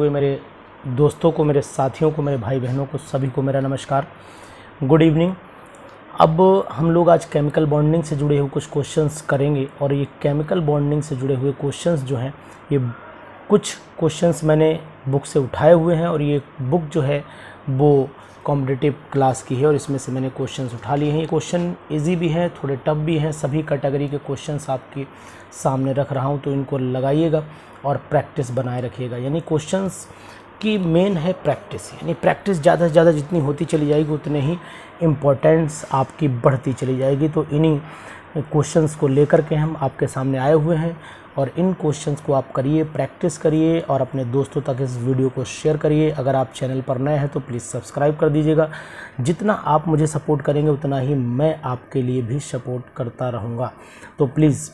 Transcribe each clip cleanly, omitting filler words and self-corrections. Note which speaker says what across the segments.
Speaker 1: हुए मेरे दोस्तों को, मेरे साथियों को, मेरे भाई बहनों को, सभी को मेरा नमस्कार, गुड इवनिंग। अब हम लोग आज केमिकल बॉन्डिंग से जुड़े हुए कुछ क्वेश्चंस करेंगे और ये केमिकल बॉन्डिंग से जुड़े हुए क्वेश्चंस जो हैं, ये कुछ क्वेश्चंस मैंने बुक से उठाए हुए हैं और ये बुक जो है वो कॉम्पिटिटिव क्लास की है और इसमें से मैंने क्वेश्चंस उठा लिए हैं। ये क्वेश्चन इजी भी हैं, थोड़े टफ भी हैं, सभी कैटेगरी के क्वेश्चंस आपके सामने रख रहा हूँ, तो इनको लगाइएगा और प्रैक्टिस बनाए रखिएगा। यानी क्वेश्चंस की मेन है प्रैक्टिस, यानी प्रैक्टिस ज़्यादा से ज़्यादा जितनी होती चली जाएगी उतने ही इम्पोर्टेंस आपकी बढ़ती चली जाएगी। तो इन्हीं क्वेश्चंस को लेकर के हम आपके सामने आए हुए हैं और इन क्वेश्चंस को आप करिए, प्रैक्टिस करिए और अपने दोस्तों तक इस वीडियो को शेयर करिए। अगर आप चैनल पर नए हैं तो प्लीज़ सब्सक्राइब कर दीजिएगा। जितना आप मुझे सपोर्ट करेंगे उतना ही मैं आपके लिए भी सपोर्ट करता रहूँगा। तो प्लीज़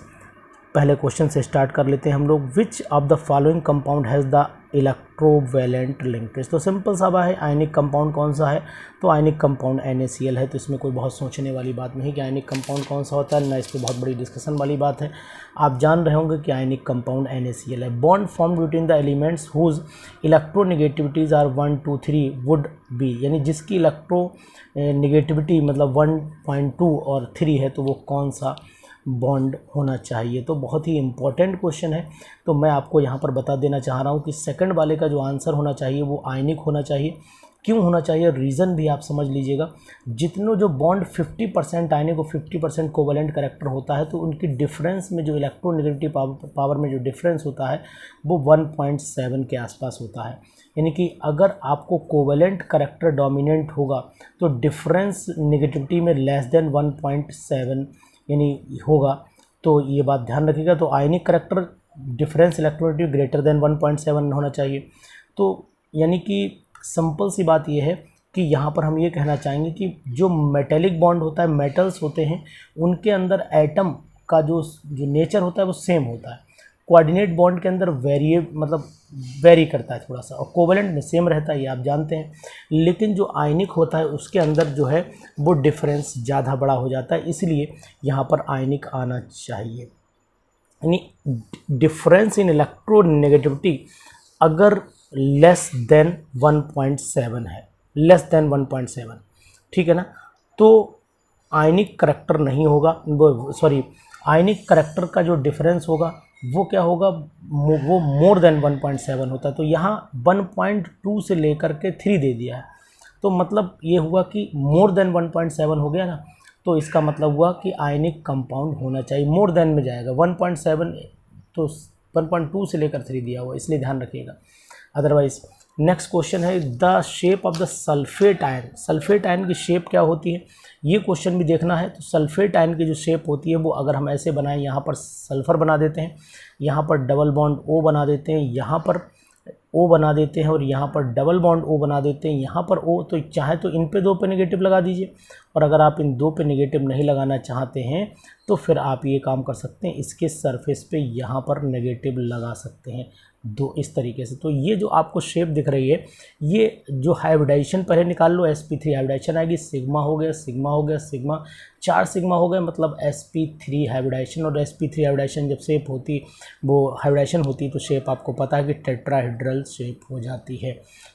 Speaker 1: पहले क्वेश्चन से स्टार्ट कर लेते हैं हम लोग। विच of the following compound has the electrovalent linkage. तो सिंपल सा है, आयनिक कंपाउंड कौन सा है, तो आयनिक कंपाउंड NaCl है। तो इसमें कोई बहुत सोचने वाली बात नहीं कि आयनिक कंपाउंड कौन सा होता है, ना इस पर बहुत बड़ी डिस्कशन वाली बात है। आप जान रहे होंगे कि आयनिक कंपाउंड NaCl है। Bond form between the elements whose electronegativities are 1, 2, 3 would be, यानी जिसकी इलेक्ट्रो नेगेटिविटी मतलब 1.2 और 3 है, तो वो कौन सा बॉन्ड होना चाहिए। तो बहुत ही इम्पॉर्टेंट क्वेश्चन है। तो मैं आपको यहाँ पर बता देना चाह रहा हूँ कि सेकंड वाले का जो आंसर होना चाहिए वो आयनिक होना चाहिए। क्यों होना चाहिए, रीज़न भी आप समझ लीजिएगा। जितनों जो बॉन्ड 50% आयनिक और 50% कोवेलेंट करेक्टर होता है, तो उनकी डिफरेंस में जो इलेक्ट्रोनेगेटिविटी पावर में जो डिफरेंस होता है वो 1.7 के आसपास होता है। यानी कि अगर आपको कोवेलेंट करेक्टर डोमिनेंट होगा तो डिफरेंस नेगेटिविटी में लेस देन 1.7 यानी होगा। तो ये बात ध्यान रखिएगा। तो आयनिक character difference electronegative greater than 1.7 होना चाहिए। तो यानी कि सिंपल सी बात ये है कि यहाँ पर हम ये कहना चाहेंगे कि जो मेटेलिक बॉन्ड होता है, मेटल्स होते हैं, उनके अंदर एटम का जो नेचर होता है वो सेम होता है। कोऑर्डिनेट बॉन्ड के अंदर वेरी करता है थोड़ा सा, और कोवेलेंट में सेम रहता है, ये आप जानते हैं। लेकिन जो आयनिक होता है उसके अंदर जो है वो डिफरेंस ज़्यादा बड़ा हो जाता है, इसलिए यहाँ पर आयनिक आना चाहिए। यानी डिफरेंस इन इलेक्ट्रोनेगेटिविटी अगर लेस देन 1.7 है, लेस देन 1.7, ठीक है ना, तो आयनिक करेक्टर नहीं होगा, आयनिक करेक्टर का जो डिफरेंस होगा वो क्या होगा, वो मोर देन 1.7 होता है। तो यहाँ 1.2 से लेकर के 3 दे दिया है, तो मतलब ये हुआ कि मोर देन 1.7 हो गया ना, तो इसका मतलब हुआ कि आयनिक कंपाउंड होना चाहिए। मोर देन में जाएगा 1.7, तो 1.2 से लेकर 3 दिया हुआ, इसलिए ध्यान रखिएगा। अदरवाइज नेक्स्ट क्वेश्चन है the shape of the sulphate ion. Sulphate ion की शेप क्या होती है, ये क्वेश्चन भी देखना है। तो सल्फेट आयन की जो शेप होती है वो अगर हम ऐसे बनाएं, यहाँ पर सल्फर बना देते हैं, यहाँ पर डबल बॉन्ड O बना देते हैं, यहाँ पर O बना देते हैं और यहाँ पर डबल बॉन्ड O बना देते हैं, यहाँ पर O, तो चाहे तो इन पे 2 पे नेगेटिव लगा दीजिए, और अगर आप इन 2 पे नेगेटिव नहीं लगाना चाहते हैं तो फिर आप ये काम कर सकते हैं, इसके सरफेस पे यहाँ पर नेगेटिव लगा सकते हैं 2, इस तरीके से। तो ये जो आपको शेप दिख रही है, ये जो हाइब्रिडाइजेशन पहले निकाल लो, sp3 हाइब्रिडाइजेशन आएगी, सिग्मा हो गया, सिग्मा हो गया, सिग्मा 4 सिग्मा हो गए, मतलब sp3 हाइब्रिडाइजेशन। और sp3 हाइब्रिडाइजेशन जब शेप होती, वो हाइब्रिडाइजेशन होती, तो शेप आपको पता है कि टेट्राहेड्रल शेप हो जाती है।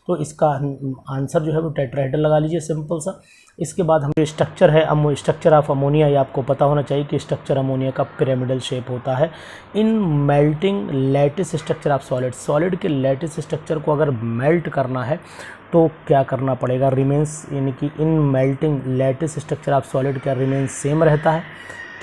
Speaker 1: तो इसका आंसर जो है वो टेट्राहेड्रल लगा लीजिए, सिंपल सा। इसके बाद हम स्ट्रक्चर है स्ट्रक्चर ऑफ अमोनिया, ये आपको पता होना चाहिए कि स्ट्रक्चर अमोनिया का पिरामिडल शेप होता है। In melting lattice structure of solid के लैटिस स्ट्रक्चर को अगर मेल्ट करना है तो क्या करना पड़ेगा, रिमेंस, यानी कि in melting lattice structure of solid क्या रिमेंस सेम रहता है,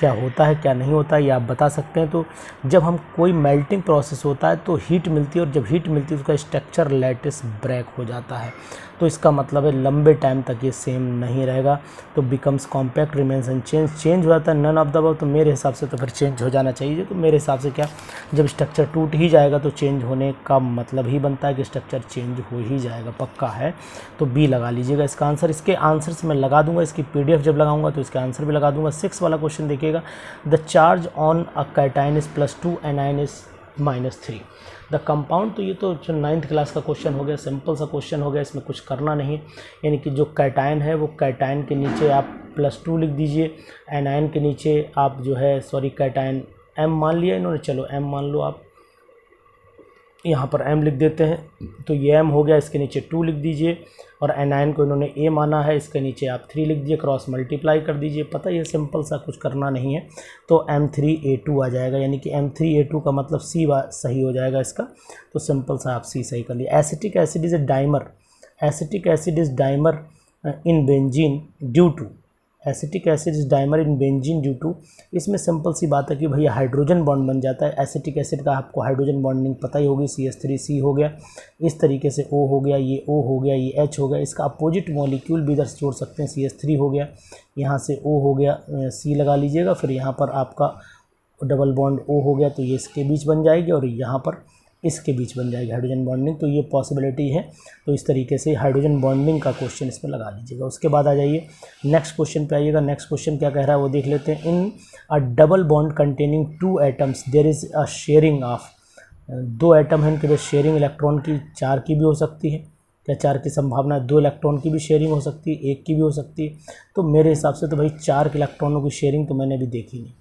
Speaker 1: क्या होता है क्या नहीं होता है, ये आप बता सकते हैं। तो जब हम कोई मेल्टिंग प्रोसेस होता है तो हीट मिलती है, और जब हीट मिलती है उसका स्ट्रक्चर लैटिस ब्रेक हो जाता है, तो इसका मतलब है लंबे टाइम तक ये सेम नहीं रहेगा, तो becomes compact, remains unchanged, change हो जाता है नन ऑफ द अबव। तो मेरे हिसाब से तो फिर चेंज हो जाना चाहिए। तो मेरे हिसाब से क्या, जब स्ट्रक्चर टूट ही जाएगा तो चेंज होने का मतलब ही बनता है कि स्ट्रक्चर चेंज हो ही जाएगा, पक्का है। तो बी लगा लीजिएगा इसका आंसर। इसके आंसर से मैं लगा दूंगा, इसकी PDF जब लगाऊंगा तो इसका आंसर भी लगा दूंगा। 6 वाला क्वेश्चन देखिएगा, the charge on a cation is +2 anion is -3 the compound. तो ये तो 9th क्लास का क्वेश्चन हो गया, सिंपल सा क्वेश्चन हो गया, इसमें कुछ करना नहीं है। यानी कि जो कैटायन है वो कैटायन के नीचे आप +2 लिख दीजिए, एनायन के नीचे आप जो है कैटायन M मान लिया इन्होंने, चलो M मान लो आप, यहाँ पर m लिख देते हैं, तो ये m हो गया, इसके नीचे 2 लिख दीजिए, और anion को इन्होंने a माना है, इसके नीचे आप 3 लिख दीजिए, क्रॉस मल्टीप्लाई कर दीजिए। पता ये सिंपल सा, कुछ करना नहीं है। तो M3A2 आ जाएगा, यानी कि M3A2 का मतलब C सही हो जाएगा इसका। तो सिंपल सा आप C सही कर लिया। Acetic acid is a dimer, acetic acid is dimer in benzene due to, acetic acid is dimer in benzene due to, इसमें सिंपल सी बात है कि भैया हाइड्रोजन बॉन्ड बन जाता है। एसिटिक एसिड का आपको हाइड्रोजन बॉन्डिंग पता ही होगी, CH3C हो गया, इस तरीके से O हो गया, ये O हो गया, ये H हो गया। इसका अपोजिट मॉलिक्यूल भी इधर से जोड़ सकते हैं, CH3 हो गया, यहाँ से O हो गया, C लगा लीजिएगा, फिर यहाँ पर आपका डबल बॉन्ड O हो गया, तो ये इसके बीच बन जाएगी, और यहाँ पर इसके बीच बन जाएगी हाइड्रोजन बॉन्डिंग। तो ये पॉसिबिलिटी है। तो इस तरीके से हाइड्रोजन बॉन्डिंग का क्वेश्चन इसमें लगा लीजिएगा। उसके बाद आ जाइए नेक्स्ट क्वेश्चन पे आइएगा। नेक्स्ट क्वेश्चन क्या कह रहा है वो देख लेते हैं। In a double bond containing 2 atoms there is a sharing of, 2 atom है, इनके बीच शेयरिंग इलेक्ट्रॉन की 4 की भी हो सकती है। क्या 4 की संभावना है? 2 इलेक्ट्रॉन की भी शेयरिंग हो सकती है, 1 की भी हो सकती है। तो मेरे हिसाब से तो भाई 4 इलेक्ट्रॉनों की शेयरिंग तो मैंने अभी देखी नहीं।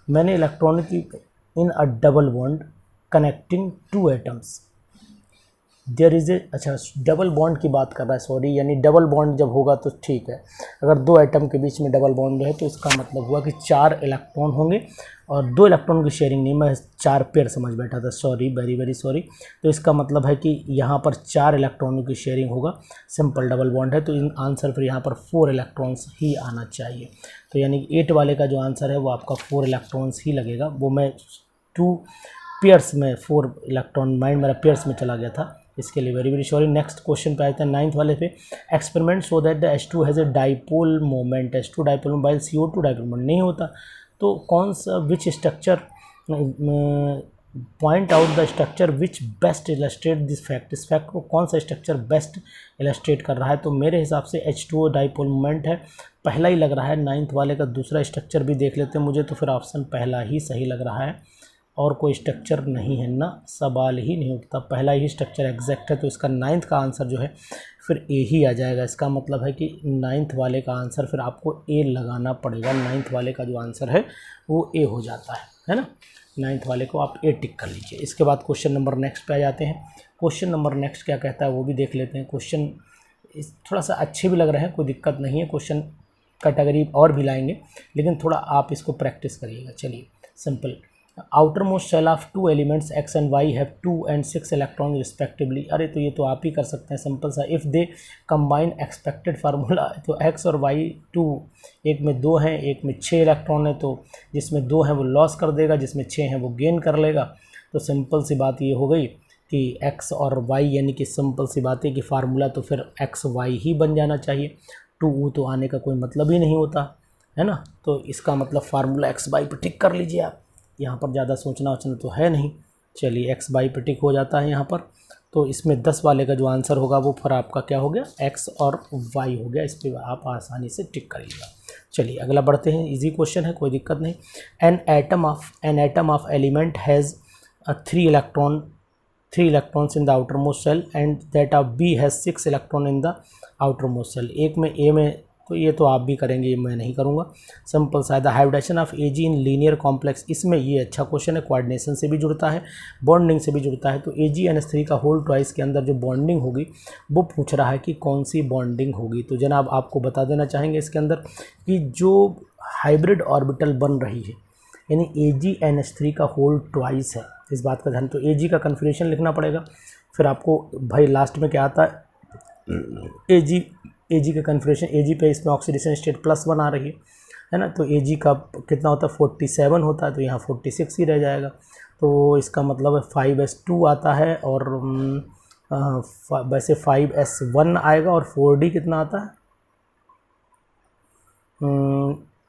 Speaker 1: मैंने इलेक्ट्रॉन की in a double bond connecting 2 atoms there is a, अच्छा डबल बॉन्ड की बात कर रहा है, सॉरी, यानी डबल बॉन्ड जब होगा तो ठीक है। अगर 2 एटम के बीच में डबल बॉन्ड है तो इसका मतलब हुआ कि 4 इलेक्ट्रॉन होंगे, और 2 इलेक्ट्रॉन की शेयरिंग नहीं, मैं 4 पेयर समझ बैठा था, सॉरी, वेरी वेरी सॉरी। तो इसका मतलब है कि यहाँ पर 4 इलेक्ट्रॉनों की शेयरिंग होगा, सिंपल डबल बॉन्ड है, तो इन आंसर फिर यहाँ पर 4 इलेक्ट्रॉन्स ही आना चाहिए। तो यानी 8 वाले का जो आंसर है वो आपका 4 इलेक्ट्रॉन्स ही लगेगा। वो मैं 2 पेयर्स में 4 इलेक्ट्रॉन, माइंड मेरा पेयर्स में चला गया था, इसके लिए very very sorry. Next question पे आते हैं 9th वाले पे। Experiment so that the H2 has a dipole moment, H2 dipole moment bile CO2 dipole moment नहीं होता। तो कौन सा, which structure, point out the structure which best illustrate this fact, इस फैक्ट को कौन सा स्ट्रक्चर बेस्ट इलस्ट्रेट कर रहा है? तो मेरे हिसाब से H2O डाइपोल मोमेंट है, पहला ही लग रहा है। 9th वाले का दूसरा स्ट्रक्चर भी देख लेते हैं, मुझे तो फिर ऑप्शन पहला ही सही लग रहा है, और कोई स्ट्रक्चर नहीं है ना, सवाल ही नहीं उठता, पहला ही स्ट्रक्चर एग्जैक्ट है। तो इसका 9th का आंसर जो है फिर ए ही आ जाएगा। इसका मतलब है कि 9th वाले का आंसर फिर आपको ए लगाना पड़ेगा। 9th वाले का जो आंसर है वो ए हो जाता है ना। 9th वाले को आप ए टिक कर लीजिए। इसके बाद क्वेश्चन नंबर नेक्स्ट पे आ जाते हैं। क्वेश्चन नंबर नेक्स्ट क्या कहता है वो भी देख लेते हैं। क्वेश्चन थोड़ा सा अच्छे भी लग रहे हैं, कोई दिक्कत नहीं है, क्वेश्चन कैटेगरी और भी लाएंगे, लेकिन थोड़ा आप इसको प्रैक्टिस करिएगा। चलिए, simple, outermost shell of 2 elements x and y have 2 and 6 electrons respectively। अरे तो ये तो आप ही कर सकते हैं, सिंपल सा। If they combine expected formula, तो x और y 2, एक में 2 हैं, एक में 6 इलेक्ट्रॉन है, तो जिसमें 2 हैं वो लॉस कर देगा, जिसमें 6 हैं वो गेन कर लेगा। तो सिंपल सी बात ये हो गई कि x और y, यानी कि सिंपल सी बात है कि फार्मूला तो फिर x y ही बन जाना चाहिए। 2 तो आने का कोई मतलब ही नहीं होता है ना। तो इसका मतलब फार्मूला x y पर टिक कर लीजिए आप, यहाँ पर ज़्यादा सोचना वोचना तो है नहीं। चलिए, x y पर टिक हो जाता है यहाँ पर। तो इसमें 10 वाले का जो आंसर होगा वो फिर आपका क्या हो गया, x और y हो गया। इस पर आप आसानी से टिक करिएगा। चलिए अगला बढ़ते हैं, इजी क्वेश्चन है, कोई दिक्कत नहीं। An atom of element has 3 electrons in the outermost shell and that of B has 6 electron in the outermost shell. एक में A में, तो ये तो आप भी करेंगे, ये मैं नहीं करूँगा, सिंपल सा। The hybridisation of Ag in linear complex, इसमें ये अच्छा क्वेश्चन है, कोऑर्डिनेशन से भी जुड़ता है, बॉन्डिंग से भी जुड़ता है। तो AgNH3 का होल ट्वाइस के अंदर जो बॉन्डिंग होगी वो पूछ रहा है कि कौन सी बॉन्डिंग होगी। तो जनाब आपको बता देना चाहेंगे इसके अंदर कि जो हाइब्रिड ऑर्बिटल बन रही है, यानी AgNH3 का होल ट्वाइस है, इस बात का ध्यान। तो Ag का कन्फिग्रेशन लिखना पड़ेगा, फिर आपको भाई लास्ट में क्या आता है, Ag का कन्फिग्रेशन, Ag पे इसमें ऑक्सीडेशन स्टेट +1 आ रही है ना। तो Ag का कितना होता है, 47 होता है, तो यहाँ 46 ही रह जाएगा। तो इसका मतलब है 5s2 आता है, और वैसे 5s1 आएगा, और 4d कितना आता है,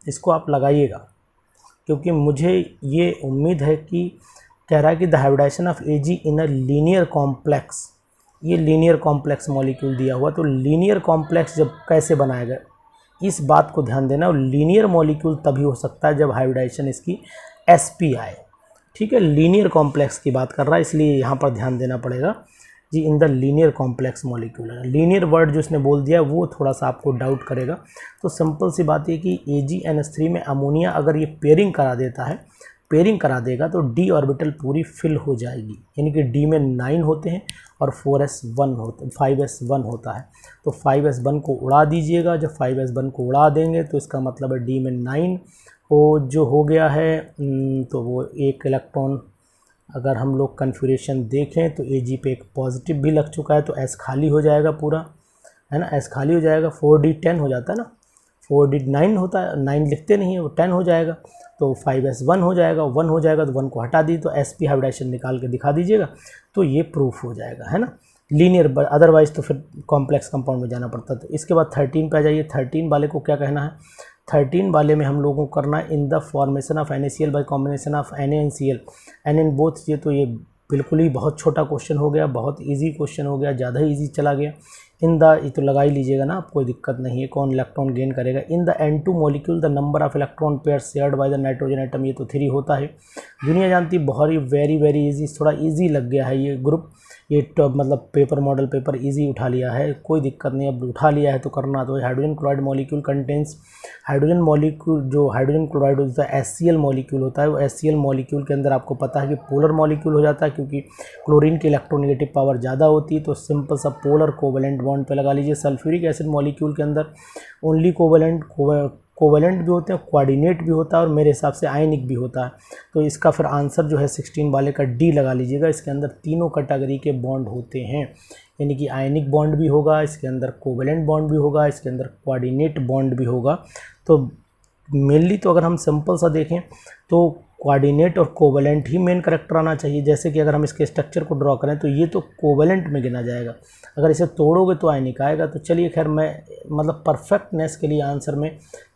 Speaker 1: इसको आप लगाइएगा, क्योंकि मुझे ये उम्मीद है कि कह रहा है कि the hybridisation of Ag in a linear complex, ये लीनियर कॉम्प्लेक्स मॉलिक्यूल दिया हुआ। तो लीनियर कॉम्प्लेक्स जब कैसे बनाएगा, इस बात को ध्यान देना। और लीनियर मॉलिक्यूल तभी हो सकता है जब हाइब्रिडेशन इसकी sp आए, ठीक है। लीनियर कॉम्प्लेक्स की बात कर रहा है, इसलिए यहाँ पर ध्यान देना पड़ेगा जी, in the linear complex molecule. Linear word जो इसने बोल दिया वो थोड़ा सा आपको डाउट करेगा। तो सिंपल सी बात है कि AgNH3 में अमोनिया अगर ये पेयरिंग करा देता है पेयरिंग करा देगा तो डी ऑर्बिटल पूरी फिल हो जाएगी, यानी कि डी में 9 होते हैं और 5s1 होता है। तो 5s1 को उड़ा दीजिएगा, जब 5s1 को उड़ा देंगे तो इसका मतलब है डी में 9 वो जो हो गया है, तो वो एक इलेक्ट्रॉन, अगर हम लोग कन्फिग्रेशन देखें तो Ag पे एक पॉजिटिव भी लग चुका है, तो S खाली हो जाएगा पूरा, है ना, S खाली हो जाएगा। 4d 10 हो जाता है ना, 4d 9 होता है, 9 लिखते नहीं है, वो 10 हो जाएगा, तो 5s1 हो जाएगा, 1 हो जाएगा, तो 1 को हटा दी, तो sp हाइब्रिडाइजेशन निकाल के दिखा दीजिएगा, तो ये प्रूफ हो जाएगा, है ना, लीनियर। अदरवाइज तो फिर कॉम्प्लेक्स कंपाउंड में जाना पड़ता। तो इसके बाद 13 पे आ जाइए। 13 वाले को क्या कहना है, 13 वाले में हम लोगों को करना है in the formation of NaCl bye combination of NaNCl N in both. ये तो ये बिल्कुल ही बहुत छोटा क्वेश्चन हो गया, बहुत इजी क्वेश्चन हो गया, ज़्यादा ही इजी चला गया। इन द, ये तो लगा ही लीजिएगा ना, आप कोई दिक्कत नहीं है, कौन इलेक्ट्रॉन गेन करेगा। In the N2 molecule the number of electron pair shared by the nitrogen atom, ये तो 3 होता है, दुनिया जानती, बहुत ही वेरी इजी, थोड़ा इजी लग गया है ये ग्रुप, ये मतलब पेपर मॉडल पेपर इजी उठा लिया है, कोई दिक्कत नहीं, अब उठा लिया है तो करना तो। Hydrogen chloride molecule contains, hydrogen molecule, जो हाइड्रोजन क्लोराइड होता है HCl मॉलिक्यूल होता है, वो HCl मॉलिक्यूल के अंदर आपको पता है कि पोलर मॉलिक्यूल हो जाता है, क्योंकि क्लोरीन की इलेक्ट्रोनेगेटिव पावर ज़्यादा होती है, तो सिंपल सा पोलर कोवेलेंट बॉन्ड पे लगा लीजिए। सल्फ्यूरिक एसिड मॉलिक्यूल के अंदर ओनली कोवेलेंट भी होते हैं, कोऑर्डिनेट भी होता है, और मेरे हिसाब से आयनिक भी होता है। तो इसका फिर आंसर जो है 16 वाले का डी लगा लीजिएगा। इसके अंदर तीनों कैटेगरी के बॉन्ड होते हैं, यानी कि आयनिक बॉन्ड भी होगा, इसके अंदर कोवेलेंट बॉन्ड भी होगा, इसके अंदर कोऑर्डिनेट बॉन्ड भी होगा। तो मेनली तो अगर हम सिंपल सा देखें तो कोऑर्डिनेट और कोवेलेंट ही मेन करेक्टर आना चाहिए। जैसे कि अगर हम इसके स्ट्रक्चर को ड्रॉ करें तो ये तो कोवेलेंट में गिना जाएगा, अगर इसे तोड़ोगे तो आयनिक आएगा। तो चलिए खैर, मैं मतलब परफेक्टनेस के लिए आंसर में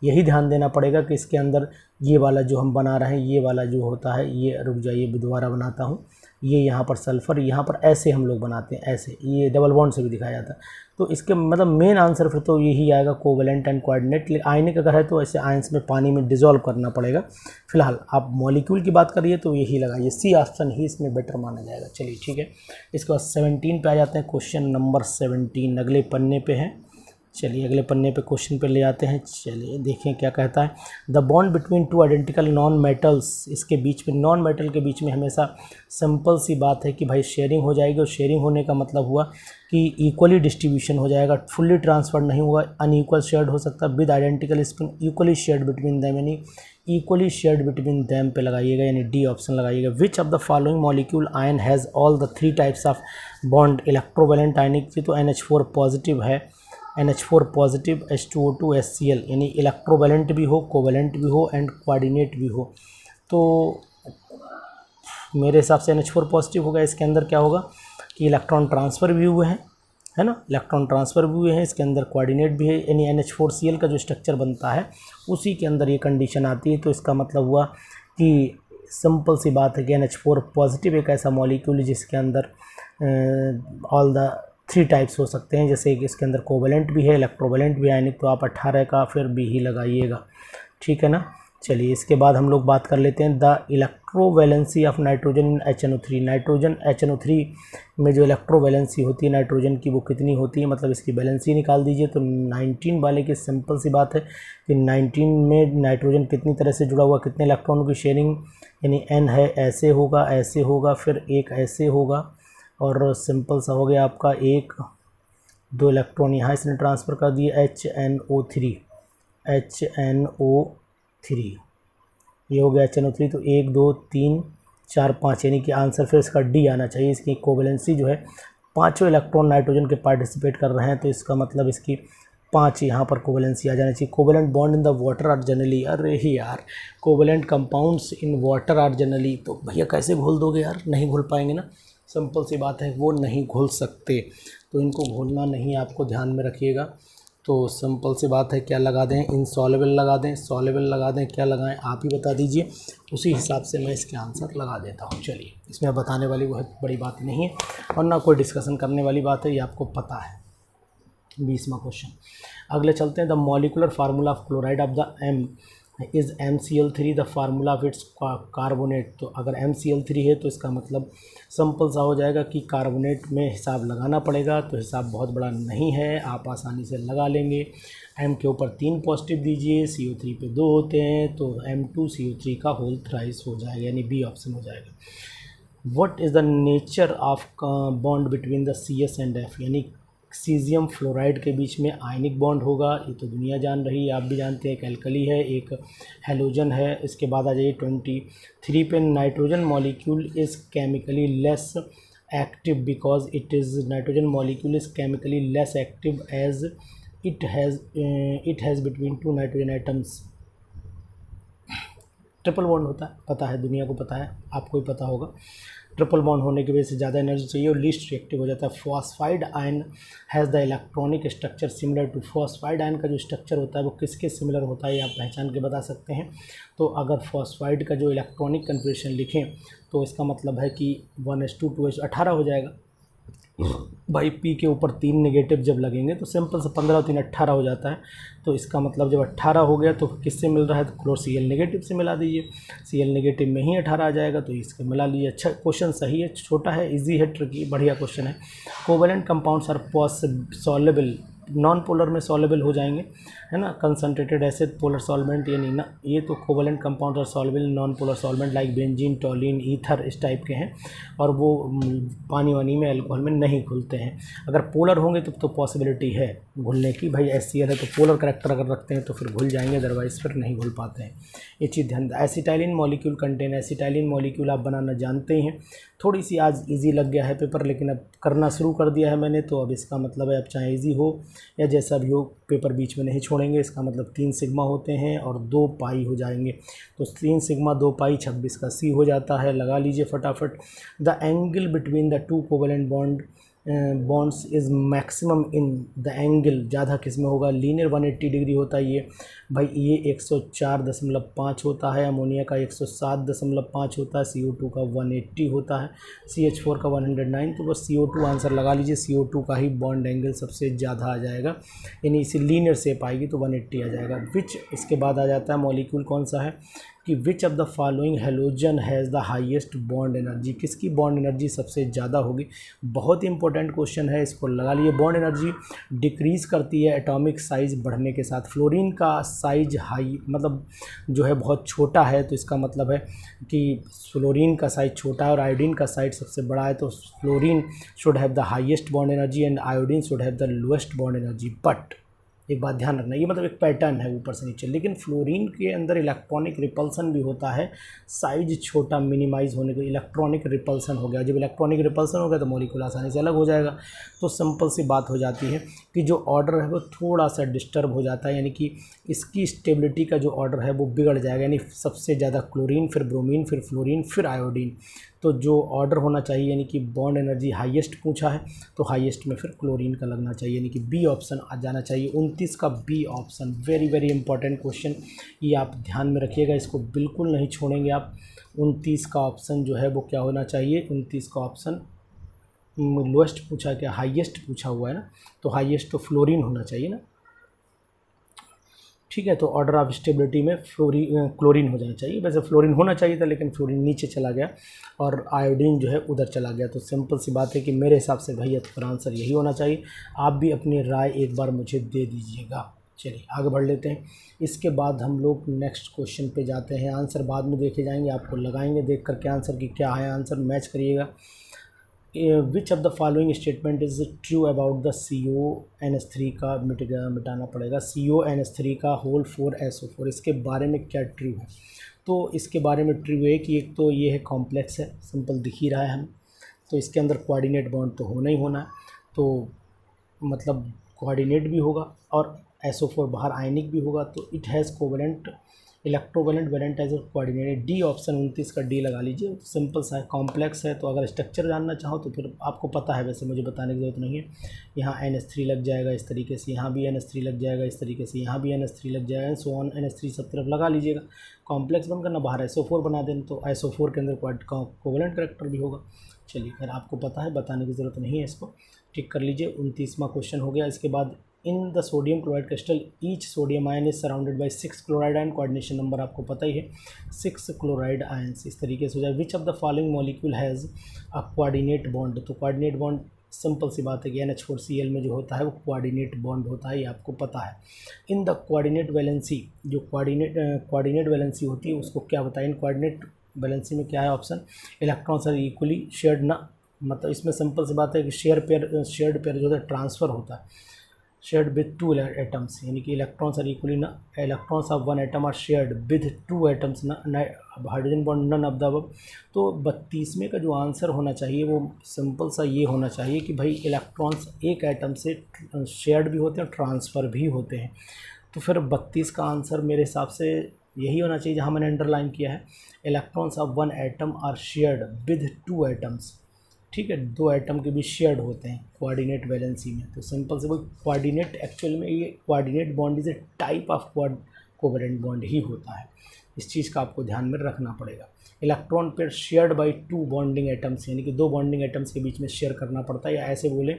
Speaker 1: यही ध्यान देना पड़ेगा कि इसके अंदर ये वाला जो हम बना रहे हैं, ये वाला जो होता है, ये रुक जाइए दोबारा बनाता हूँ, ये यहाँ पर सल्फ़र, यहाँ पर ऐसे हम लोग बनाते हैं, ऐसे, ये डबल बॉन्ड से भी दिखाया जाता है। तो इसके मतलब मेन आंसर फिर तो यही आएगा, कोवेलेंट एंड कोऑर्डिनेट। आयनिक अगर है तो ऐसे आयंस में पानी में डिज़ोल्व करना पड़ेगा। फिलहाल आप मॉलिक्यूल की बात करिए तो यही लगाइए, सी ऑप्शन ही इसमें बेटर माना जाएगा। चलिए ठीक है, इसके बाद 17 पे आ जाते हैं। क्वेश्चन नंबर 17 अगले पन्ने पे है। चलिए अगले पन्ने पे क्वेश्चन पे ले आते हैं। चलिए देखें क्या कहता है। The bond between two identical non metals, इसके बीच में, नॉन मेटल के बीच में हमेशा सिंपल सी बात है कि भाई शेयरिंग हो जाएगी, और शेयरिंग होने का मतलब हुआ कि इक्वली डिस्ट्रीब्यूशन हो जाएगा, फुल्ली ट्रांसफर नहीं हुआ, अनइक्वल शेयर्ड हो सकता है, with identical spin, equally shared between them, यानी इक्वली शेयर्ड बिटवीन दैम पे लगाइएगा, यानी डी ऑप्शन लगाइएगा। Which of the following molecule ion has all the 3 types of bond, electrovalent ionic, तो NH4 पॉजिटिव है, NH4 पॉजिटिव, H2O2 HCl, यानी electrovalent भी हो, कोवैलेंट भी हो एंड कोऑर्डिनेट भी हो। तो मेरे हिसाब से NH4 पॉजिटिव होगा। इसके अंदर क्या होगा कि इलेक्ट्रॉन ट्रांसफ़र भी हुए हैं, है ना, इलेक्ट्रॉन ट्रांसफ़र भी हुए हैं, इसके अंदर कोऑर्डिनेट भी है, यानी NH4Cl का जो स्ट्रक्चर बनता है उसी के अंदर ये कंडीशन आती है। तो इसका मतलब हुआ कि सिंपल सी बात है कि NH4 पॉजिटिव एक ऐसा मॉलिक्यूल जिसके अंदर ऑल द 3 टाइप्स हो सकते हैं, जैसे कि इसके अंदर कोवेलेंट भी है, इलेक्ट्रोवैलेंट भी है, यानी तो आप 18 का फिर बी ही लगाइएगा, ठीक है ना। चलिए इसके बाद हम लोग बात कर लेते हैं the electrovalency of nitrogen in HNO3। Nitrogen HNO3 में जो इलेक्ट्रोवैलेंसी होती है नाइट्रोजन की, वो कितनी होती है, मतलब इसकी बैलेंसी निकाल दीजिए। तो 19 वाले की सिंपल सी बात है कि 19 में नाइट्रोजन कितनी तरह से जुड़ा हुआ, कितने इलेक्ट्रॉनों की शेयरिंग, यानी n है, ऐसे होगा, फिर एक ऐसे होगा, और सिंपल सा हो गया आपका 1-2 इलेक्ट्रॉन यहाँ इसने ट्रांसफ़र कर दिए, HNO3, ये हो गया HNO3। तो 1 2 3 4 5, यानी कि आंसर फिर इसका डी आना चाहिए। इसकी कोवेलेंसी जो है 5 इलेक्ट्रॉन नाइट्रोजन के पार्टिसिपेट कर रहे हैं, तो इसका मतलब इसकी 5 यहाँ पर कोवेलेंसी आ जानी चाहिए। Covalent bond in the water are generally, अरे ही यार, covalent compounds in water are generally, तो भैया कैसे घोल दोगे यार, नहीं घोल पाएंगे ना, सिंपल सी बात है, वो नहीं घुल सकते, तो इनको घोलना नहीं, आपको ध्यान में रखिएगा। तो सिंपल सी बात है, क्या लगा दें, इनसॉल्युबल लगा दें, सॉल्युबल लगा दें, क्या लगाएं आप ही बता दीजिए, उसी हिसाब से मैं इसके आंसर लगा देता हूँ। चलिए, इसमें बताने वाली बहुत बड़ी बात नहीं है और ना कोई डिस्कशन करने वाली बात है, ये आपको पता है। 20वां क्वेश्चन, अगले चलते हैं। The molecular formula of chloride of the M is MCl3 the formula of its carbonate. तो अगर MCl3 है तो इसका मतलब सिंपल सा हो जाएगा कि कार्बोनेट में हिसाब लगाना पड़ेगा, तो हिसाब बहुत बड़ा नहीं है, आप आसानी से लगा लेंगे। M के ऊपर 3 पॉजिटिव दीजिए, CO3 पे 2 होते हैं, तो M2CO3 का होल थ्राइस हो जाएगा, यानी बी ऑप्शन हो जाएगा। What is the nature of bond between the CS and F, यानी सीजियम फ्लोराइड के बीच में आयनिक बॉन्ड होगा, ये तो दुनिया जान रही है, आप भी जानते हैं, एक एल्कली है, एक हैलोजन है। इसके बाद आ जाइए 23 पे, nitrogen molecule is chemically less active because it is, nitrogen molecule is chemically less active as it has between 2 nitrogen atoms. Triple bond होता है, पता है, दुनिया को पता है, आपको भी पता होगा। ट्रिपल बॉन्ड होने की वजह से ज़्यादा एनर्जी चाहिए और लीस्ट रिएक्टिव हो जाता है। Phosphide ion has the electronic structure similar to, phosphide ion का जो स्ट्रक्चर होता है वो किसके सिमिलर होता है, ये आप पहचान के बता सकते हैं। तो अगर फॉस्फाइड का जो इलेक्ट्रॉनिक कन्फिग्रेशन लिखें तो इसका मतलब है कि 1s2 2s 18 हो जाएगा भाई। P के ऊपर 3 नेगेटिव जब लगेंगे तो सिंपल से 15 और 3 18 हो जाता है। तो इसका मतलब जब 18 हो गया तो किससे मिल रहा है, तो क्लोर Cl नेगेटिव से मिला दीजिए, Cl नेगेटिव में ही 18 आ जाएगा, तो इसके मिला लीजिए। अच्छा क्वेश्चन सही है, छोटा है, इजी है, ट्रिकी, बढ़िया क्वेश्चन है। Covalent compounds are soluble, non polar में सॉल्युबल हो जाएंगे, है ना। कंसनट्रेटेड एसिड पोलर सॉल्वेंट, ये नहीं ना, ये तो कोवेलेंट कंपाउंड और soluble non polar solvent like benzene, toluene, ether, इस टाइप के हैं, और वो पानी वानी में, अल्कोहल में नहीं घुलते हैं। अगर पोलर होंगे तो पॉसिबिलिटी है घुलने की, भाई HCl है तो पोलर करेक्टर अगर रखते हैं तो फिर घुल जाएंगे, अदरवाइज फिर नहीं घुल पाते हैं, ये चीज़ ध्यान। Acetylene molecule contain, acetylene molecule आप बनाना जानते हैं, थोड़ी सी आज इजी लग गया है पेपर, लेकिन अब करना शुरू कर दिया है मैंने, तो अब इसका मतलब है अब चाहे इजी हो या जैसा भी हो, पेपर बीच में नहीं छोड़ेंगे। इसका मतलब 3 सिग्मा होते हैं और 2 पाई हो जाएंगे, तो 3 सिग्मा 2 पाई 26 का C हो जाता है, लगा लीजिए फटाफट। The angle between the 2 covalent bonds is maximum in the angle, ज़्यादा किस में होगा, लीनियर 180 डिग्री होता है ये भाई, ये 104.5 होता है, अमोनिया का 107.5 होता है, CO2 का 180 होता है, CH4 का 109, तो बस CO2 आंसर लगा लीजिए, CO2 का ही बॉन्ड एंगल सबसे ज़्यादा आ जाएगा, यानी इसे लीनियर शेप आएगी तो 180 आ जाएगा। विच, इसके बाद आ जाता है मॉलिक्यूल कौन सा है कि विच of the following halogen has the highest bond energy, किसकी बॉन्ड एनर्जी सबसे ज़्यादा होगी, बहुत ही इंपॉर्टेंट क्वेश्चन है, इसको लगा लिए। बॉन्ड एनर्जी डिक्रीज़ करती है एटॉमिक साइज़ बढ़ने के साथ, फ्लोरीन का साइज हाई मतलब जो है बहुत छोटा है, तो इसका मतलब है कि फ्लोरीन का साइज छोटा है और आयोडीन का साइज सबसे बड़ा है, तो fluorine should have the highest bond energy and iodine should have the lowest bond energy. But एक बात ध्यान रखना, ये मतलब एक पैटर्न है ऊपर से नीचे, लेकिन फ्लोरीन के अंदर इलेक्ट्रॉनिक रिपल्सन भी होता है, साइज छोटा मिनिमाइज होने को इलेक्ट्रॉनिक रिपल्सन हो गया। जब इलेक्ट्रॉनिक रिपल्सन हो गया तो मॉलिक्यूल आसानी से अलग हो जाएगा, तो सिंपल सी बात हो जाती है कि जो ऑर्डर है वो थोड़ा सा डिस्टर्ब हो जाता है, यानी कि इसकी स्टेबिलिटी का जो ऑर्डर है वो बिगड़ जाएगा, यानी सबसे ज़्यादा क्लोरीन, फिर ब्रोमीन, फिर फ्लोरीन, फिर आयोडीन। तो जो ऑर्डर होना चाहिए यानी कि बॉन्ड एनर्जी हाईएस्ट पूछा है तो हाईएस्ट में फिर क्लोरीन का लगना चाहिए, यानी कि बी ऑप्शन आ जाना चाहिए। 29 का B option, very very important question, ये आप ध्यान में रखिएगा, इसको बिल्कुल नहीं छोड़ेंगे आप। 29 का ऑप्शन जो है वो क्या होना चाहिए, 29 का ऑप्शन लोएस्ट पूछा, क्या हाईएस्ट पूछा हुआ है ना, तो हाईएस्ट तो फ्लोरीन होना चाहिए ना, ठीक है। तो ऑर्डर ऑफ स्टेबिलिटी में क्लोरीन हो जाना चाहिए, वैसे फ्लोरीन होना चाहिए था लेकिन फ्लोरीन नीचे चला गया और आयोडीन जो है उधर चला गया, तो सिंपल सी बात है कि मेरे हिसाब से भैया तो आंसर यही होना चाहिए। आप भी अपनी राय एक बार मुझे दे दीजिएगा। चलिए आगे बढ़ लेते हैं। इसके बाद हम लोग नेक्स्ट क्वेश्चन पे जाते हैं, आंसर बाद में देखे जाएंगे, आपको लगाएंगे देख करके आंसर की क्या है, आंसर मैच करिएगा। विच of the following statement is true about the CONH3 का मिटाना पड़ेगा, CONH3 का होल 4SO4, इसके बारे में क्या ट्रू है। तो इसके बारे में ट्रू है कि एक तो ये है कॉम्प्लेक्स है, सिंपल दिख ही रहा है हमें, तो इसके अंदर कोऑर्डिनेट बॉन्ड तो होना ही होना है, तो मतलब कोऑर्डिनेट भी होगा और SO4 बाहर आयनिक भी होगा, तो it has covalent electrovalent valent as coordinated. D option 29 का डी लगा लीजिए, सिंपल सा है, कॉम्प्लेक्स है, तो अगर स्ट्रक्चर जानना चाहो तो फिर आपको पता है, वैसे मुझे बताने की ज़रूरत नहीं है। यहाँ NH3 लग जाएगा इस तरीके से, यहाँ भी NH3 लग जाएगा इस तरीके से, यहाँ भी NH3 लग जाएगा, सो ऑन NH3 सब तरफ लगा लीजिएगा। कॉम्प्लेक्स बन करना, बाहर SO4 बना देना, तो SO4 के अंदर कोवेलेंट करैक्टर भी होगा। चलिए खैर आपको पता है, बताने की ज़रूरत नहीं है, इसको टिक कर लीजिए। 29वां क्वेश्चन हो गया। इसके बाद in the sodium chloride crystal each sodium ion is surrounded by 6 chloride ion, coordination number आपको पता ही है 6 क्लोराइड आयंस। इस तरीके से हो जाए। विच of the following molecule has a coordinate bond, तो कोऑर्डिनेट बॉन्ड सिंपल सी बात है कि NH4Cl में जो होता है वो कोऑर्डिनेट बॉन्ड होता है, ये आपको पता है। इन द कोऑर्डिनेट वैलेंसी, जो कोऑर्डिनेट वैलेंसी होती है उसको क्या बताएं, इन कोऑर्डिनेट वैलेंसी में क्या है option, electrons are equally shared ना, मतलब इसमें सिंपल सी बात है कि शेयर्ड पेयर जो होता है ट्रांसफ़र होता है, शेयर्ड विद 2 एटम्स, यानी कि इलेक्ट्रॉन्स आर इक्वली ना, electrons of 1 atom are shared with 2 atoms ना, hydrogen bond none of the above. तो 32वें का जो आंसर होना चाहिए वो सिंपल सा ये होना चाहिए कि भाई इलेक्ट्रॉन्स एक एटम से शेयर्ड भी होते हैं, ट्रांसफ़र भी होते हैं। तो फिर 32 का आंसर मेरे हिसाब से यही होना चाहिए जहाँ मैंने अंडरलाइन किया है, electrons of 1 atom are shared with 2 atoms, ठीक है, 2 एटम के भी शेयर्ड होते हैं कोऑर्डिनेट वैलेंसी में। तो सिंपल से वो कोऑर्डिनेट, एक्चुअल में ये coordinate bond is a type of covalent bond ही होता है, इस चीज़ का आपको ध्यान में रखना पड़ेगा। Electron pair shared by 2 bonding atoms, यानी कि 2 बॉन्डिंग एटम्स के बीच में शेयर करना पड़ता है, या ऐसे बोले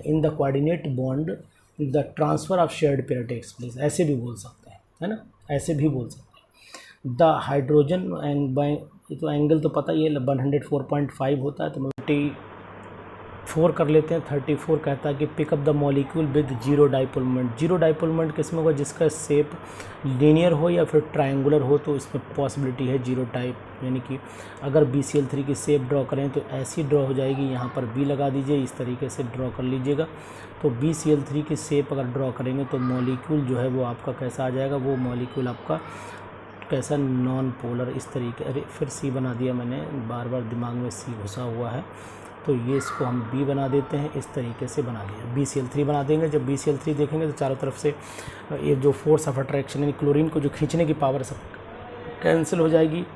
Speaker 1: in the coordinate bond the transfer of shared pair takes place, ऐसे भी बोल सकते हैं, है ना, ऐसे भी बोल सकते हैं। द हाइड्रोजन एंड बाय, तो एंगल तो पता ही है 104.5 होता है, तो 34 कर लेते हैं। 34 कहता है कि pick up the molecule with zero dipole moment. Zero dipole moment किस में होगा, जिसका शेप लीनियर हो या फिर ट्रायंगुलर हो, तो इसमें पॉसिबिलिटी है जीरो टाइप, यानी कि अगर BCl3 की शेप ड्रॉ करें तो ऐसी ड्रॉ हो जाएगी, यहाँ पर B लगा दीजिए, इस तरीके से ड्रॉ कर लीजिएगा। तो BCl3 की शेप अगर ड्रॉ करेंगे तो मॉलिक्यूल जो है वो आपका कैसा आ जाएगा, वो मॉलिक्यूल आपका कैसा, नॉन पोलर, इस तरीके। अरे फिर C बना दिया मैंने, बार बार दिमाग में C घुसा हुआ है, तो ये इसको हम B बना देते हैं, इस तरीके से बना लिया। BCl3 बना देंगे। जब BCl3 देखेंगे तो चारों तरफ से ये जो फोर्स ऑफ अट्रैक्शन यानी क्लोरीन को जो खींचने की पावर सब कैंसिल हो जाएगी।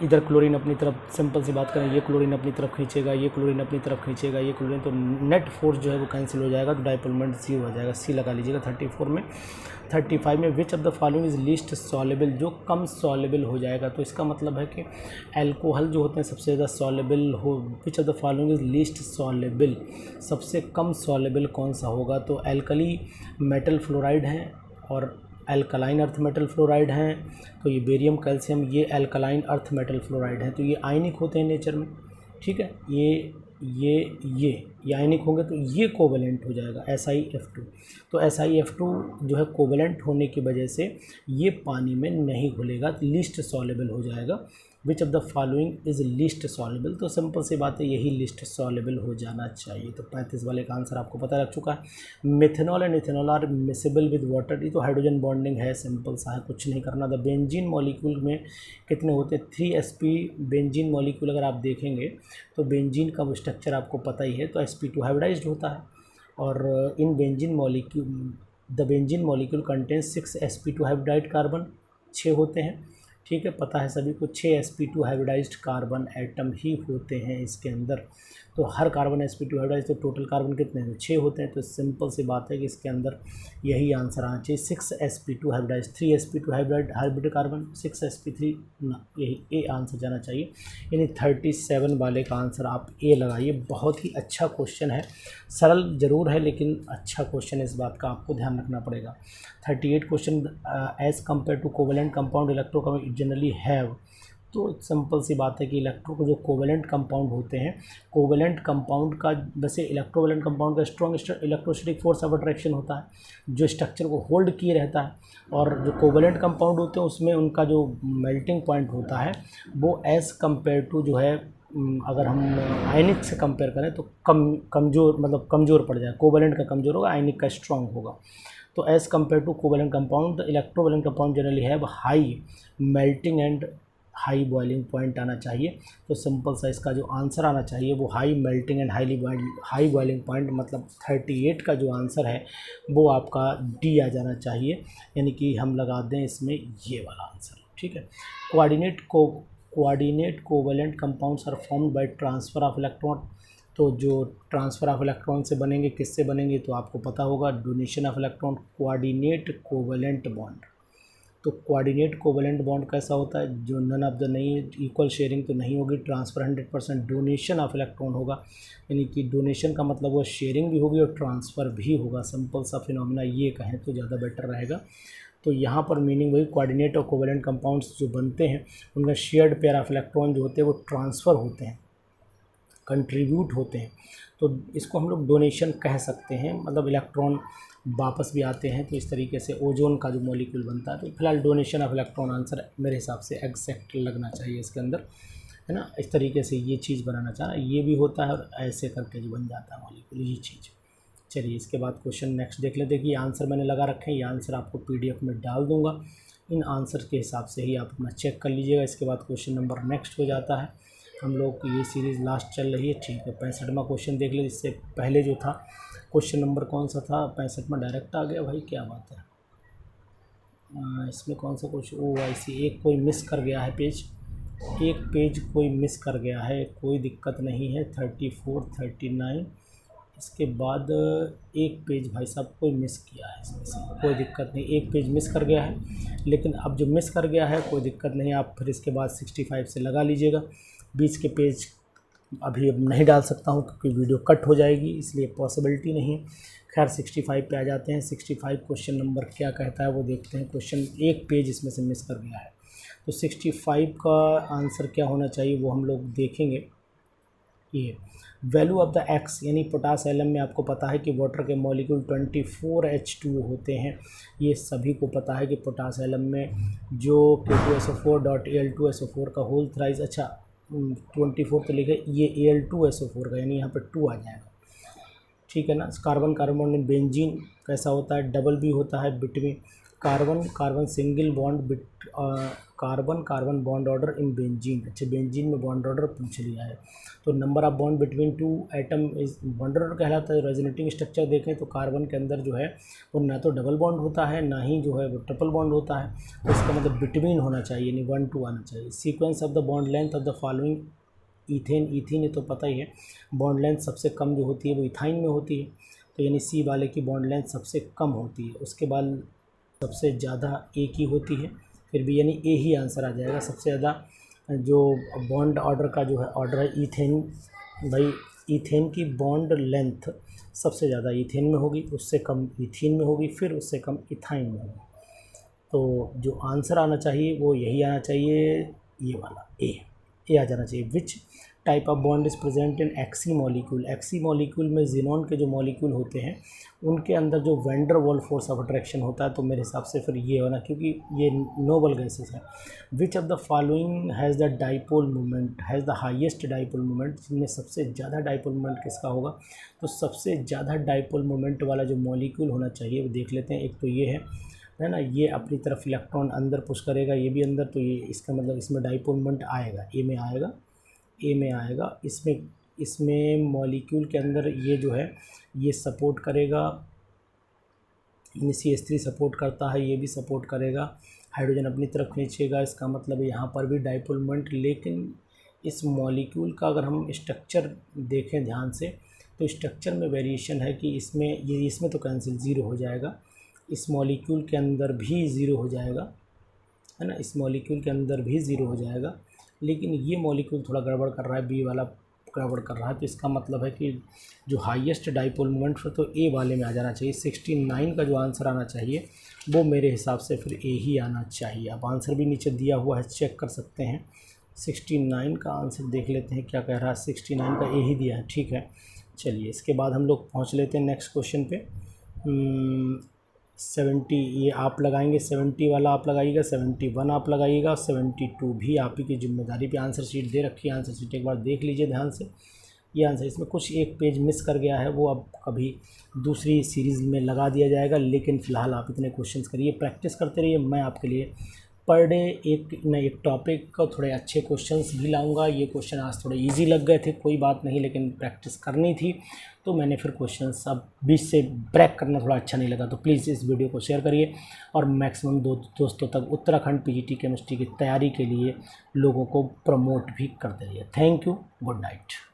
Speaker 1: इधर क्लोरीन अपनी तरफ, सिंपल सी बात करें, ये क्लोरीन अपनी तरफ खींचेगा, ये क्लोरीन अपनी तरफ खींचेगा, ये क्लोरीन, तो नेट फोर्स जो है वो कैंसिल हो जाएगा, तो डाइपोल मोमेंट 0 हो जाएगा। C लगा लीजिएगा 34 में। 35 में विच of the following is least soluble, जो कम सॉलेबल हो जाएगा, तो इसका मतलब है कि अल्कोहल जो होते हैं सबसे ज़्यादा सॉलेबल हो। विच of the following is least soluble, सबसे कम सॉलेबल कौन सा होगा, तो एल्कली मेटल फ्लोराइड हैं और एल्कलाइन अर्थ मेटल फ्लोराइड हैं, तो ये बेरियम कैल्शियम, ये एल्कलाइन अर्थ मेटल फ्लोराइड हैं, तो ये आयनिक होते हैं नेचर में, ठीक है, ये आयनिक होंगे, तो ये कोवेलेंट हो जाएगा SiF2। तो SiF2 जो है कोवेलेंट होने की वजह से ये पानी में नहीं घुलेगा, लीस्ट सॉलेबल हो जाएगा। विच of the following is least soluble, तो सिंपल सी बात है यही लीस्ट सॉलेबल हो जाना चाहिए। तो 35 वाले का आंसर आपको पता लग चुका है। Methanol and ethanol are miscible with water, ये तो हाइड्रोजन बॉन्डिंग है, सिंपल सा है, कुछ नहीं करना। द बेंजीन मॉलिक्यूल में कितने होते हैं, 3sp बेंजीन मॉलिक्यूल अगर आप देखेंगे तो बेंजीन का वो स्ट्रक्चर आपको पता ही है, तो sp2 हाइब्रिडाइज्ड होता है, और in benzene molecule, the benzene molecule contains 6 sp2 hybridised carbon, 6 होते हैं, ठीक है, पता है सभी को, 6 sp2 हाइब्रिडाइज्ड कार्बन एटम ही होते हैं इसके अंदर। तो हर कार्बन sp2 हाइब्रिडाइज, तो टोटल कार्बन कितने हैं, 6 होते हैं। तो सिंपल सी बात है कि इसके अंदर यही आंसर आना चाहिए, 6 sp2 hybridise, 3 sp2 hybrid carbon, 6 sp3 ना, यही A आंसर जाना चाहिए। यानी 37 वाले का आंसर आप A लगाइए। बहुत ही अच्छा क्वेश्चन है, सरल जरूर है लेकिन अच्छा क्वेश्चन है, इस बात का आपको ध्यान रखना पड़ेगा। 38 question, as compare to covalent compound electro generally have, तो सिंपल सी बात है कि इलेक्ट्रो को जो कोवेलेंट कंपाउंड होते हैं, कोवेलेंट कंपाउंड का वैसे इलेक्ट्रोवेलेंट कंपाउंड का strong electrostatic force of attraction होता है जो स्ट्रक्चर को होल्ड किए रहता है, और जो कोवेलेंट कंपाउंड होते हैं उसमें उनका जो मेल्टिंग पॉइंट होता है वो एज़ कम्पेयर टू जो है, अगर हम आयनिक से कंपेयर करें तो कमज़ोर, मतलब कमज़ोर पड़ जाए, कोवेलेंट का कमज़ोर होगा, आयनिक का स्ट्रॉन्ग होगा। तो as compare to covalent compound, electrovalent compound generally have high melting and high boiling point आना चाहिए। तो सिंपल सा इसका जो आंसर आना चाहिए वो high melting and high boiling point, मतलब 38 का जो आंसर है वो आपका D आ जाना चाहिए, यानी कि हम लगा दें इसमें ये वाला आंसर, ठीक है। Coordinate covalent compounds are formed by transfer of electron, तो जो ट्रांसफ़र ऑफ इलेक्ट्रॉन से बनेंगे, किससे बनेंगे, तो आपको पता होगा donation of electron, coordinate covalent bond. तो कोऑर्डिनेट कोवेलेंट बॉन्ड कैसा होता है, जो नन ऑफ द नहीं, इक्वल शेयरिंग तो नहीं होगी, ट्रांसफ़र 100% डोनेशन ऑफ इलेक्ट्रॉन होगा, यानी कि डोनेशन का मतलब वो शेयरिंग भी होगी और ट्रांसफ़र भी होगा। सिंपल सा फिनोमेना ये कहें तो ज़्यादा बेटर रहेगा। तो यहाँ पर मीनिंग वही, कोऑर्डिनेट और कोवेलेंट कंपाउंड्स जो बनते हैं उनका शेयर्ड पेयर ऑफ इलेक्ट्रॉन जो होते हैं वो ट्रांसफ़र होते हैं, कंट्रीब्यूट होते हैं, तो इसको हम लोग डोनेशन कह सकते हैं, मतलब इलेक्ट्रॉन वापस भी आते हैं। तो इस तरीके से ओजोन का जो मॉलिक्यूल बनता है, तो फिलहाल डोनेशन ऑफ इलेक्ट्रॉन आंसर मेरे हिसाब से एग्जैक्ट लगना चाहिए इसके अंदर, है ना। इस तरीके से ये चीज़ बनाना चाह रहा है, ये भी होता है और ऐसे करके जो बन जाता है मॉलिक्यूल, ये चीज़। चलिए इसके बाद क्वेश्चन नेक्स्ट देख लेते हैं कि आंसर मैंने लगा रखे हैं, ये आंसर आपको PDF में डाल दूंगा, इन आंसर के हिसाब से ही आप अपना चेक कर लीजिएगा। इसके बाद क्वेश्चन नंबर नेक्स्ट हो जाता है, हम लोग ये सीरीज़ लास्ट चल रही है, ठीक है। 65वां क्वेश्चन देख ले, इससे पहले जो था क्वेश्चन नंबर कौन सा था, 65 में डायरेक्ट आ गया भाई, क्या बात है। इसमें कौन सा क्वेश्चन, ओ IC एक कोई मिस कर गया है पेज, एक पेज कोई मिस कर गया है, कोई दिक्कत नहीं है। 34, 39, इसके बाद एक पेज भाई साहब कोई मिस किया है, इसमें से कोई दिक्कत नहीं, एक पेज मिस कर गया है, लेकिन अब जो मिस कर गया है कोई दिक्कत नहीं, आप फिर इसके बाद 65 से लगा लीजिएगा। बीच के पेज अभी अब नहीं डाल सकता हूँ क्योंकि वीडियो कट हो जाएगी, इसलिए पॉसिबिलिटी नहीं है। खैर 65 पे आ जाते हैं। 65 क्वेश्चन नंबर क्या कहता है वो देखते हैं। क्वेश्चन एक पेज इसमें से मिस कर गया है, तो 65 का आंसर क्या होना चाहिए वो हम लोग देखेंगे। ये वैल्यू ऑफ द एक्स, यानी पोटास एलम में आपको पता है कि वाटर के मॉलिक्यूल 24H2 होते हैं, ये सभी को पता है कि पोटास एलम में जो K2SO4.Al2SO4 का होल थ्राइस, अच्छा 24 तो लिखे, ये Al2SO4 का, यानी यहाँ पर 2 आ जाएगा, ठीक है ना। कार्बन कार्बन बेंजीन कैसा होता है, डबल भी होता है between carbon carbon single bond carbon carbon bond order in benzene, अच्छा बेंजीन में बॉन्ड ऑर्डर पूछ लिया है। तो number of bond between 2 atom is bond order कहलाता है। रेजोनेटिंग स्ट्रक्चर देखें तो कार्बन के अंदर जो है वो ना तो डबल बॉन्ड होता है, ना ही जो है वो ट्रिपल बॉन्ड होता है, तो इसका मतलब बिटवीन होना चाहिए, यानी 1 2 आना चाहिए। Sequence of the bond length of the following, ethane ये तो पता ही है, बॉन्ड लेंथ सबसे कम जो होती है वो इथाइन में होती है, तो यानी C वाले की बॉन्ड लेंथ सबसे कम होती है, उसके बाद सबसे ज़्यादा A की होती है, फिर भी यानी A ही आंसर आ जाएगा। सबसे ज़्यादा जो बॉन्ड ऑर्डर का जो है ऑर्डर है ईथेन, भाई ईथेन की बॉन्ड लेंथ सबसे ज़्यादा ईथेन में होगी, उससे कम ईथीन में होगी, फिर उससे कम इथाइन में होगी। तो जो आंसर आना चाहिए वो यही आना चाहिए, ये वाला ए आ जाना चाहिए। Which type of bond is present in एक्सी मॉलिक्यूल, एक्सी मॉलिक्यूल में जिनोन के जो मॉलिक्यूल होते हैं उनके अंदर जो वैन डर वाल फोर्स ऑफ अट्रैक्शन होता है, तो मेरे हिसाब से फिर ये होना, क्योंकि ये नोबल गैसेस है। विच of the following has the dipole moment, has the highest dipole moment, जिनमें सबसे ज़्यादा डाइपोल मोमेंट किसका होगा, तो सबसे ज़्यादा डाइपोल मोमेंट वाला जो मॉलिक्यूल होना चाहिए वो देख लेते हैं। एक तो ये है ना, ये अपनी तरफ इलेक्ट्रॉन अंदर पुश करेगा, ये भी अंदर, तो ये इसका मतलब इसमें डाइपोल मोमेंट आएगा, ए में आएगा। इसमें मॉलिक्यूल के अंदर ये जो है ये सपोर्ट करेगा, CH3 सपोर्ट करता है, ये भी सपोर्ट करेगा, हाइड्रोजन अपनी तरफ खींचेगा, इसका मतलब यहाँ पर भी डाइपोल मोमेंट। लेकिन इस मॉलिक्यूल का अगर हम स्ट्रक्चर देखें ध्यान से तो स्ट्रक्चर में वेरिएशन है कि इसमें तो कैंसिल, ज़ीरो हो जाएगा, इस मॉलिक्यूल के अंदर भी ज़ीरो हो जाएगा, है ना, इस मॉलिक्यूल के अंदर भी ज़ीरो हो जाएगा, लेकिन ये मॉलिक्यूल थोड़ा गड़बड़ कर रहा है, बी वाला गड़बड़ कर रहा है, तो इसका मतलब है कि जो हाईएस्ट डाइपोल मोमेंट फिर तो ए वाले में आ जाना चाहिए। 69 का जो आंसर आना चाहिए वो मेरे हिसाब से फिर ए ही आना चाहिए। अब आंसर भी नीचे दिया हुआ है, चेक कर सकते हैं। 69 का आंसर देख लेते हैं क्या कह रहा है, 69 का ए ही दिया है, ठीक है। चलिए इसके बाद हम लोग पहुँच लेते हैं नेक्स्ट क्वेश्चन पे। 70 ये आप लगाएंगे, 70 वाला आप लगाइएगा, 71 आप लगाइएगा, 72 भी आप ही की जिम्मेदारी पे। आंसर शीट दे रखी है, आंसर शीट एक बार देख लीजिए ध्यान से। ये आंसर, इसमें कुछ एक पेज मिस कर गया है, वो अब कभी दूसरी सीरीज़ में लगा दिया जाएगा, लेकिन फ़िलहाल आप इतने क्वेश्चंस करिए, प्रैक्टिस करते रहिए। मैं आपके लिए पर डे एक टॉपिक का थोड़े अच्छे क्वेश्चंस भी लाऊंगा। ये क्वेश्चन आज थोड़े इजी लग गए थे, कोई बात नहीं, लेकिन प्रैक्टिस करनी थी तो मैंने फिर क्वेश्चंस अब बीच से ब्रेक करना थोड़ा अच्छा नहीं लगा। तो प्लीज़ इस वीडियो को शेयर करिए और मैक्सिमम दोस्तों तक उत्तराखंड PGT केमिस्ट्री की तैयारी के लिए लोगों को प्रमोट भी करते रहिए। Thank you, good night.